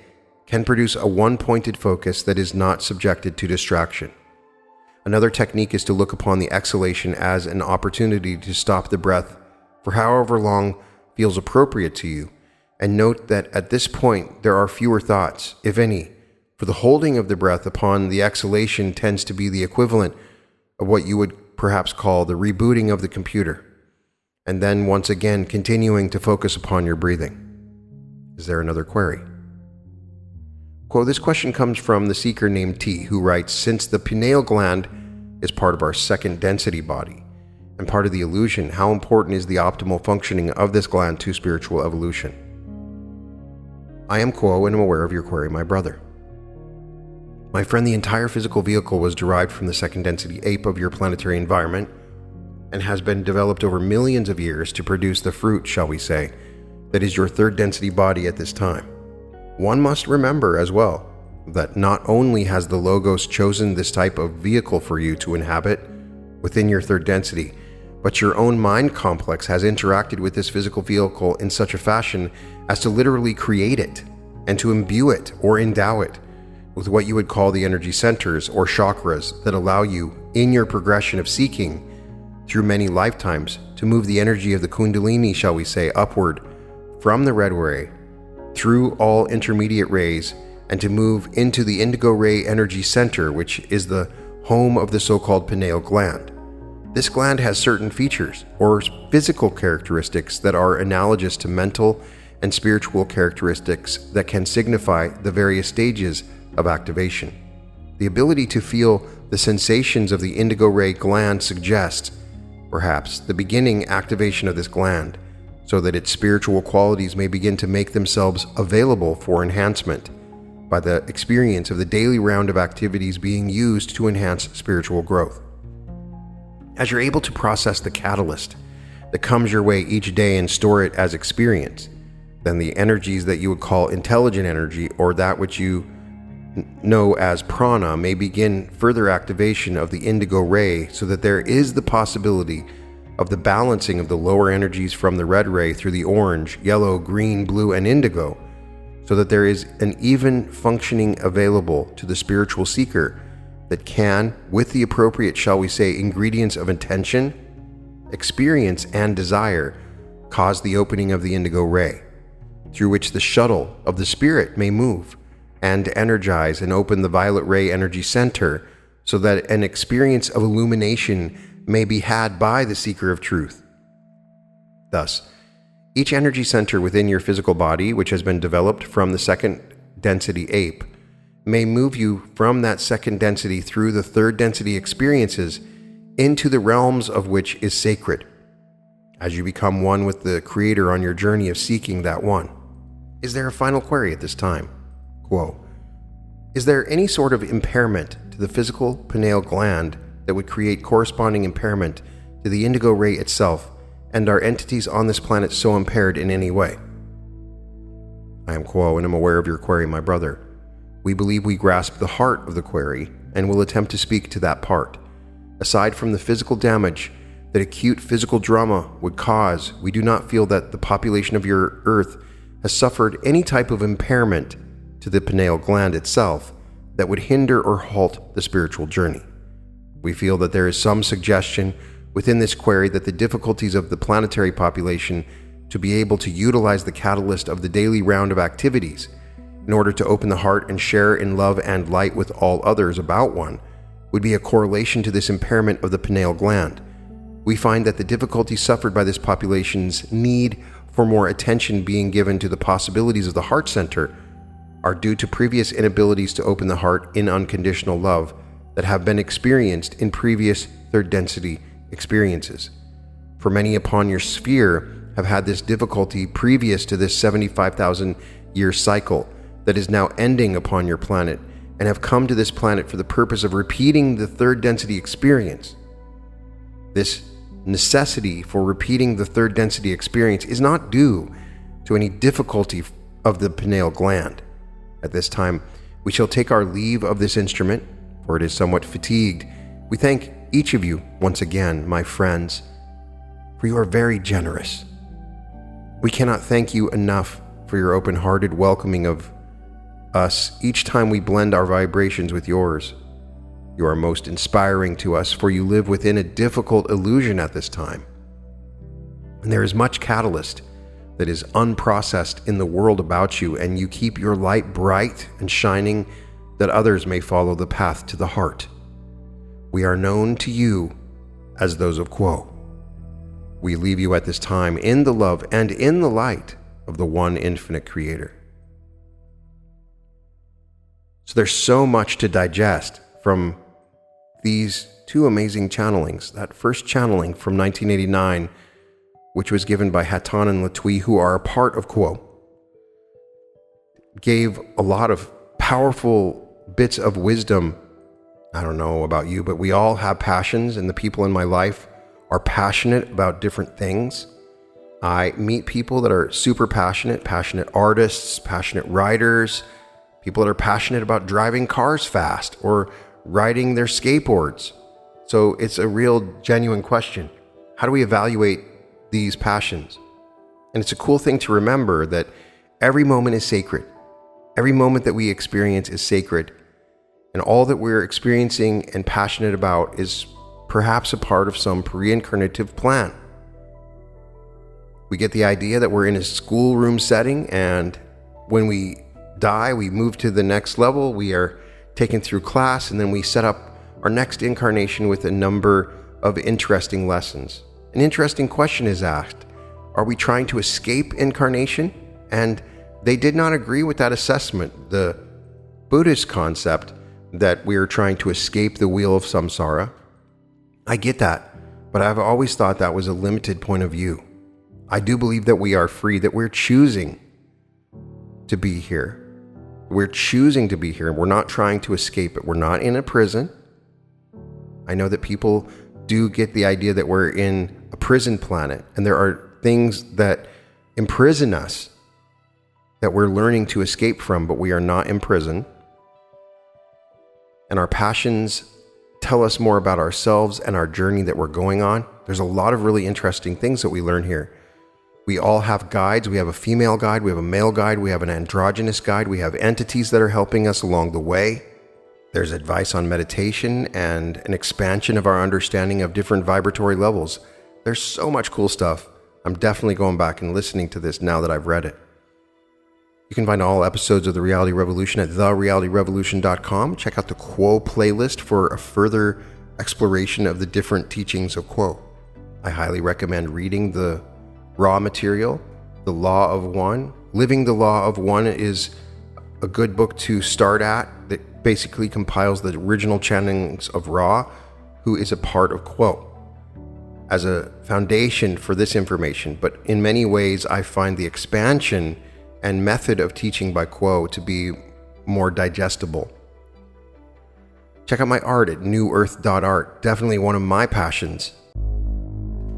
can produce a one-pointed focus that is not subjected to distraction. Another technique is to look upon the exhalation as an opportunity to stop the breath for however long feels appropriate to you, and note that at this point there are fewer thoughts, if any, for the holding of the breath upon the exhalation tends to be the equivalent of what you would perhaps call the rebooting of the computer, and then once again continuing to focus upon your breathing. Is there another query? Quote, this question comes from the seeker named T, who writes, since the pineal gland is part of our second density body, and part of the illusion, how important is the optimal functioning of this gland to spiritual evolution? I am Quo and am aware of your query, my brother. My friend, the entire physical vehicle was derived from the second density ape of your planetary environment and has been developed over millions of years to produce the fruit, shall we say, that is your third density body at this time. One must remember as well that not only has the Logos chosen this type of vehicle for you to inhabit within your third density, but your own mind complex has interacted with this physical vehicle in such a fashion as to literally create it and to imbue it or endow it with what you would call the energy centers or chakras that allow you, in your progression of seeking through many lifetimes, to move the energy of the Kundalini, shall we say, upward from the red ray through all intermediate rays and to move into the indigo ray energy center, which is the home of the so-called pineal gland. This gland has certain features or physical characteristics that are analogous to mental and spiritual characteristics that can signify the various stages of activation. The ability to feel the sensations of the indigo ray gland suggests, perhaps, the beginning activation of this gland, so that its spiritual qualities may begin to make themselves available for enhancement by the experience of the daily round of activities being used to enhance spiritual growth. As you're able to process the catalyst that comes your way each day and store it as experience, then the energies that you would call intelligent energy, or that which you know as prana, may begin further activation of the indigo ray, so that there is the possibility of the balancing of the lower energies from the red ray through the orange, yellow, green, blue, and indigo, so that there is an even functioning available to the spiritual seeker that can, with the appropriate, shall we say, ingredients of intention, experience, and desire, cause the opening of the indigo ray, through which the shuttle of the spirit may move and energize and open the violet ray energy center, so that an experience of illumination may be had by the seeker of truth. Thus, each energy center within your physical body, which has been developed from the second density ape, may move you from that second density through the third density experiences into the realms of which is sacred, as you become one with the Creator on your journey of seeking that one. Is there a final query at this time? Quo. Is there any sort of impairment to the physical pineal gland that would create corresponding impairment to the indigo ray itself, and are entities on this planet so impaired in any way? I am Quo and am aware of your query, my brother. We believe we grasp the heart of the query and will attempt to speak to that part. Aside from the physical damage that acute physical trauma would cause, we do not feel that the population of your Earth has suffered any type of impairment to the pineal gland itself that would hinder or halt the spiritual journey. We feel that there is some suggestion within this query that the difficulties of the planetary population to be able to utilize the catalyst of the daily round of activities in order to open the heart and share in love and light with all others about one would be a correlation to this impairment of the pineal gland. We find that the difficulties suffered by this population's need for more attention being given to the possibilities of the heart center are due to previous inabilities to open the heart in unconditional love that have been experienced in previous third density experiences. For many upon your sphere have had this difficulty previous to this 75,000 year cycle that is now ending upon your planet, and have come to this planet for the purpose of repeating the third density experience. This necessity for repeating the third density experience is not due to any difficulty of the pineal gland. At this time, we shall take our leave of this instrument, for it is somewhat fatigued. We thank each of you once again, my friends, for you are very generous. We cannot thank you enough for your open-hearted welcoming of us each time we blend our vibrations with yours. You are most inspiring to us, for you live within a difficult illusion at this time. And there is much catalyst that is unprocessed in the world about you, and you keep your light bright and shining that others may follow the path to the heart. We are known to you as those of Quo. We leave you at this time in the love and in the light of the one infinite Creator. So there's so much to digest from these two amazing channelings. That first channeling from 1989, which was given by Hatan and Latwii, who are a part of Quo, gave a lot of powerful bits of wisdom. I don't know about you, but we all have passions, and the people in my life are passionate about different things. I meet people that are super passionate artists, passionate writers, people that are passionate about driving cars fast or riding their skateboards. So it's a real genuine question. How do we evaluate these passions? And it's a cool thing to remember that every moment is sacred. Every moment that we experience is sacred. And all that we're experiencing and passionate about is perhaps a part of some pre-incarnative plan. We get the idea that we're in a schoolroom setting, and when we die, we move to the next level. We are taken through class, and then we set up our next incarnation with a number of interesting lessons. An interesting question is asked: are we trying to escape incarnation? And they did not agree with that assessment. The Buddhist concept that we are trying to escape the wheel of samsara, I get that, but I've always thought that was a limited point of view. I do believe that we are free, that we're choosing to be here. We're choosing to be here. We're not trying to escape it. We're not in a prison. I know that people do get the idea that we're in a prison planet, and there are things that imprison us that we're learning to escape from, but we are not in prison. And our passions tell us more about ourselves and our journey that we're going on. There's a lot of really interesting things that we learn here. We all have guides. We have a female guide, we have a male guide, we have an androgynous guide, we have entities that are helping us along the way. There's advice on meditation and an expansion of our understanding of different vibratory levels. There's so much cool stuff. I'm definitely going back and listening to this now that I've read it. You can find all episodes of The Reality Revolution at therealityrevolution.com. Check out the Quo playlist for a further exploration of the different teachings of Quo. I highly recommend reading the raw material, The Law of One. Living the Law of One is a good book to start at that basically compiles the original channelings of Ra, who is a part of Quo, as a foundation for this information. But in many ways, I find the expansion and method of teaching by Quo to be more digestible. Check out my art at newearth.art. Definitely one of my passions.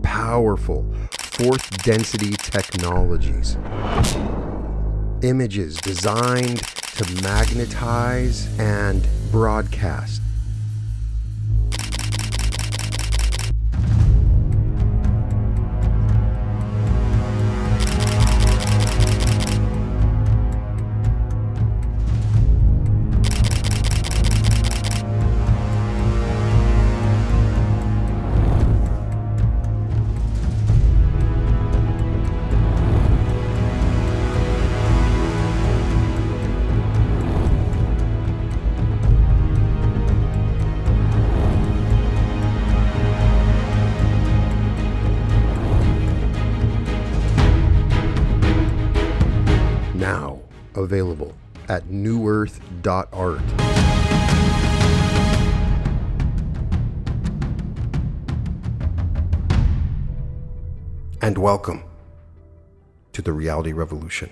Powerful fourth density technologies. Images designed to magnetize and broadcast. Now available at newearth.art. And welcome to the Reality Revolution.